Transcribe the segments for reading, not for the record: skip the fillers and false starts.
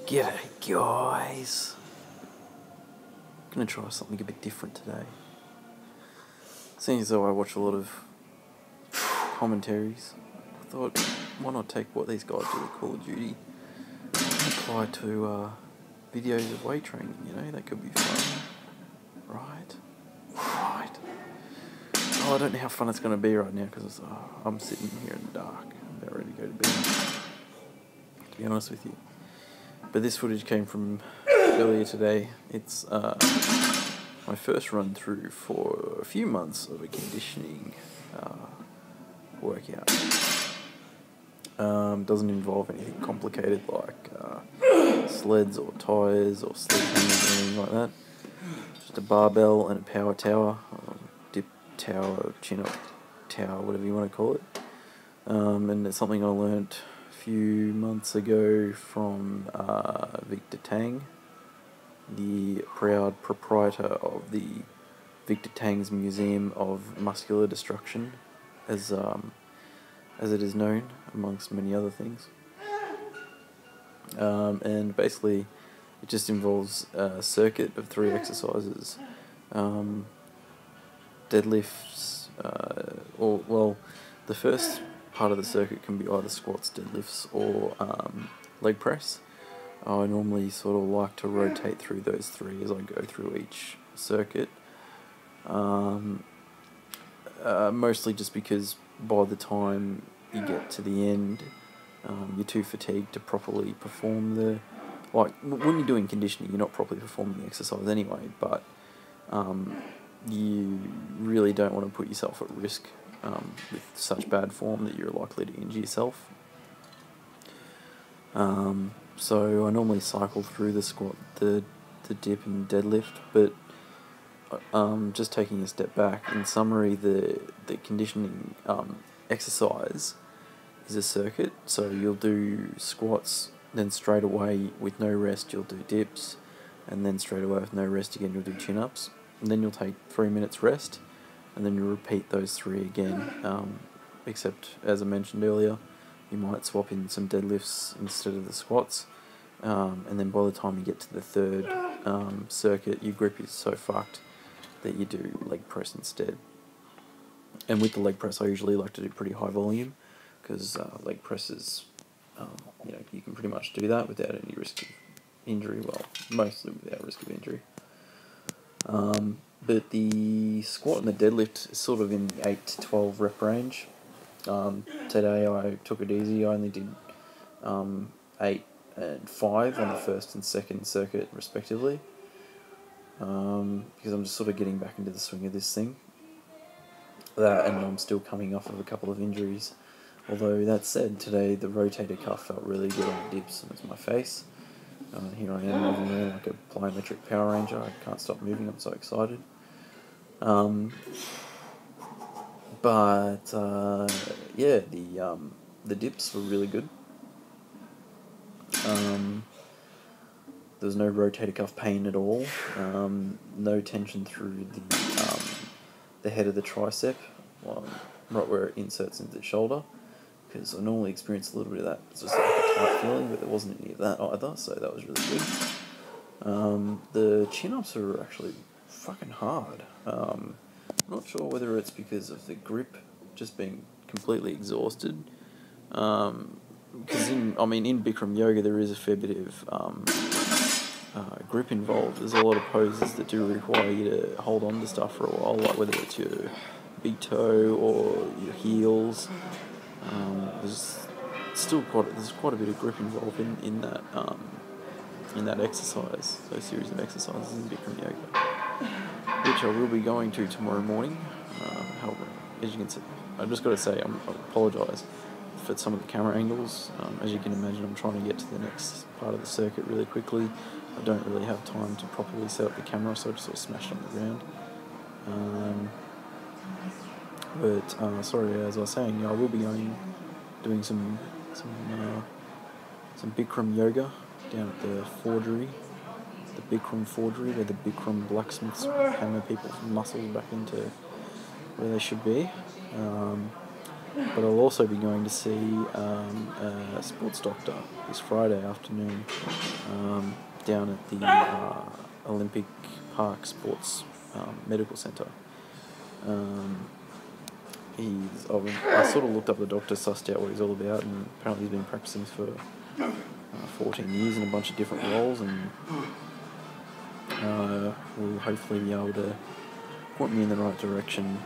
G'day guys, gonna try something a bit different today. Seeing as though I watch a lot of commentaries, I thought why not take what these guys do with Call of Duty and apply to videos of weight training, you know, that could be fun. Right. Oh, I don't know how fun it's gonna be right now because I'm sitting here in the dark, I'm about ready to go to bed, to be honest with you. But this footage came from earlier today. It's my first run through for a few months of a conditioning workout. Doesn't involve anything complicated like sleds or tires or sled hammers or anything like that. Just a barbell and a power tower, dip tower, chin up tower, whatever you want to call it. And it's something I learnt few months ago from Victor Tang, the proud proprietor of the Victor Tang's Museum of Muscular Destruction, as it is known, amongst many other things. And basically, it just involves a circuit of 3 exercises: deadlifts, the first part of the circuit can be either squats, deadlifts, or leg press. I normally sort of like to rotate through those 3 as I go through each circuit. Mostly just because by the time you get to the end, you're too fatigued to properly perform when you're doing conditioning, you're not properly performing the exercise anyway, but you really don't want to put yourself at risk with such bad form that you're likely to injure yourself. So I normally cycle through the squat, the dip and deadlift, but just taking a step back, in summary, the conditioning exercise is a circuit. So you'll do squats, then straight away with no rest you'll do dips, and then straight away with no rest again you'll do chin-ups, and then you'll take 3 minutes rest, and then you repeat those 3 again, except, as I mentioned earlier, you might swap in some deadlifts instead of the squats, and then by the time you get to the 3rd circuit, your grip is so fucked that you do leg press instead. And with the leg press, I usually like to do pretty high volume, because leg presses, you can pretty much do that without any risk of injury, well, mostly without risk of injury. But the squat and the deadlift is sort of in the 8 to 12 rep range. Today I took it easy. I only did 8 and 5 on the 1st and 2nd circuit respectively, because I'm just sort of getting back into the swing of this thing. And I'm still coming off of a couple of injuries. Although that said, today the rotator cuff felt really good on the dips, and it's my face. Here I am moving around like a plyometric Power Ranger. I can't stop moving, I'm so excited. The dips were really good. There's no rotator cuff pain at all. No tension through the head of the tricep, right where it inserts into the shoulder, because I normally experience a little bit of that. It's just like a tight feeling, but there wasn't any of that either, so that was really good. The chin-ups are actually fucking hard. I'm not sure whether it's because of the grip just being completely exhausted. Because in Bikram yoga there is a fair bit of grip involved. There's a lot of poses that do require you to hold on to stuff for a while, like whether it's your big toe or your heels. There's quite a bit of grip involved in that exercise, those series of exercises in Bikram yoga, which I will be going to tomorrow morning. However, as you can see, I've just got to say, I apologise for some of the camera angles. As you can imagine, I'm trying to get to the next part of the circuit really quickly. I don't really have time to properly set up the camera, so I just sort of smashed on the ground. Sorry, as I was saying, I will be doing some Bikram yoga down at the forgery, the Bikram forgery, where the Bikram blacksmiths hammer people's muscles back into where they should be. but I'll also be going to see a sports doctor this Friday afternoon down at the Olympic Park Sports Medical Centre. I sort of looked up the doctor, sussed out what he's all about, and apparently he's been practicing for 14 years in a bunch of different roles, and will hopefully be able to point me in the right direction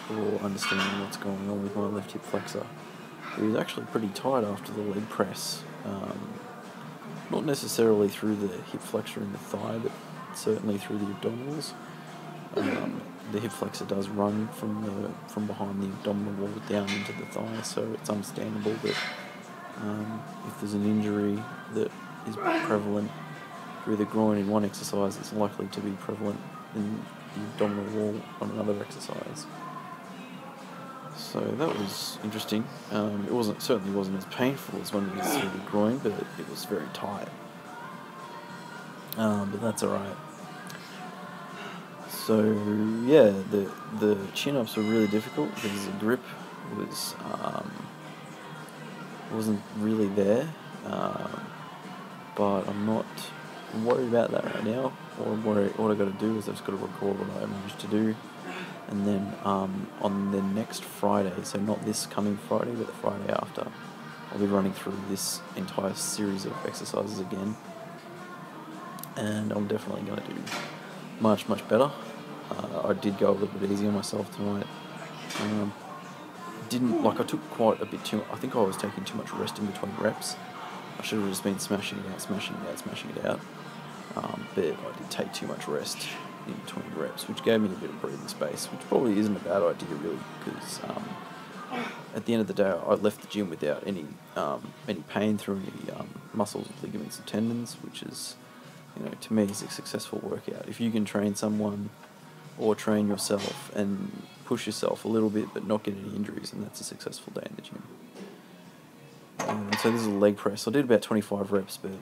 for understanding what's going on with my left hip flexor. It was actually pretty tight after the leg press, not necessarily through the hip flexor in the thigh, but certainly through the abdominals. The hip flexor does run from behind the abdominal wall down into the thigh, so it's understandable that if there's an injury that is prevalent through the groin in one exercise, it's likely to be prevalent in the abdominal wall on another exercise. So that was interesting. It certainly wasn't as painful as when it was through the groin, but it was very tight. But that's alright. So yeah, the chin-ups were really difficult because the grip wasn't really there, but I'm not worried about that right now. What I got to do is I've just got to record what I managed to do, and then on the next Friday, so not this coming Friday, but the Friday after, I'll be running through this entire series of exercises again, and I'm definitely going to do much better. I did go a little bit easy on myself tonight. I took quite a bit too. I think I was taking too much rest in between reps. I should have just been smashing it out. But I did take too much rest in between reps, which gave me a bit of breathing space, which probably isn't a bad idea really, because at the end of the day, I left the gym without any pain through any muscles, ligaments, and tendons, which is, to me, is a successful workout. If you can train someone or train yourself and push yourself a little bit but not get any injuries, and that's a successful day in the gym. So this is a leg press. I did about 25 reps, but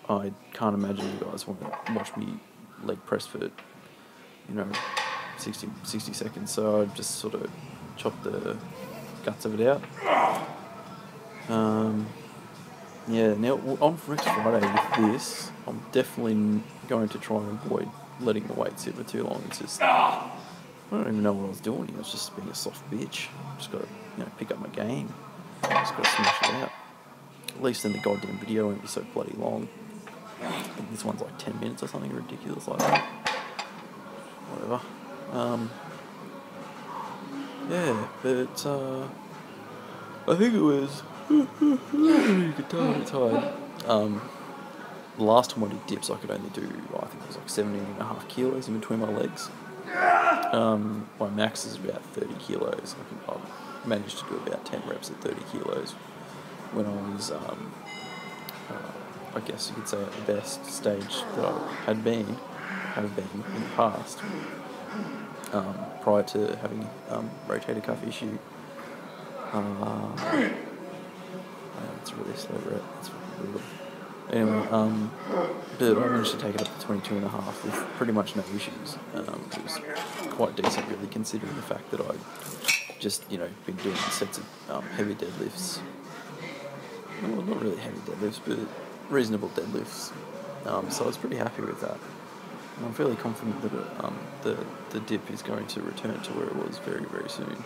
I can't imagine you guys want to watch me leg press for 60 seconds, so I just sort of chopped the guts of it out. Now on for next Friday with this, I'm definitely going to try and avoid letting the weight sit for too long. It's just, I don't even know what I was doing. I was just being a soft bitch. Just got to pick up my game. Just got to smash it out. At least then the goddamn video won't be so bloody long. I think this one's like 10 minutes or something ridiculous like that. Whatever. I think it was. You could tell I'm tired. The last time I did dips, I could only do, I think it was like 17.5 kilos in between my legs. My max is about 30 kilos. I managed to do about 10 reps at 30 kilos when I was, I guess you could say, at the best stage that I have been in the past, prior to having rotator cuff issue. It's a really slow rep. It's fucking brutal. Anyway, but I managed to take it up to 22.5 with pretty much no issues, which was quite decent, really, considering the fact that I'd just, been doing sets of heavy deadlifts. Well, not really heavy deadlifts, but reasonable deadlifts. So I was pretty happy with that. And I'm fairly confident that the dip is going to return to where it was very, very soon.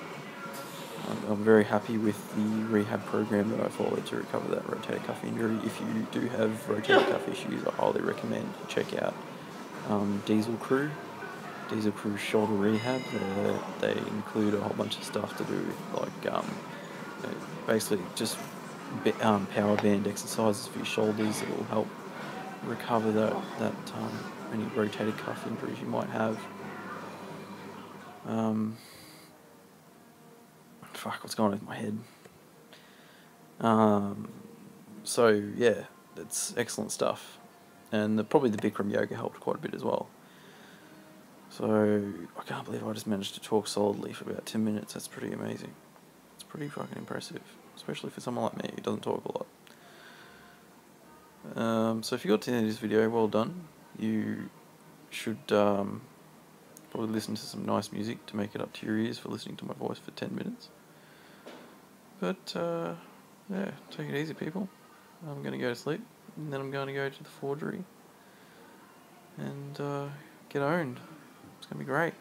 I'm very happy with the rehab program that I followed to recover that rotator cuff injury. If you do have rotator cuff issues, I highly recommend you check out Diesel Crew shoulder rehab. They include a whole bunch of stuff to do with basically just power band exercises for your shoulders that will help recover that any rotator cuff injuries you might have. What's going on with my head? So yeah, it's excellent stuff, and probably the Bikram yoga helped quite a bit as well. So I can't believe I just managed to talk solidly for about 10 minutes. That's pretty amazing. It's pretty fucking impressive, especially for someone like me who doesn't talk a lot. So if you got to the end of this video, well done. You should probably listen to some nice music to make it up to your ears for listening to my voice for 10 minutes. But yeah, take it easy, people. I'm going to go to sleep, and then I'm going to go to the forgery and get owned. It's going to be great.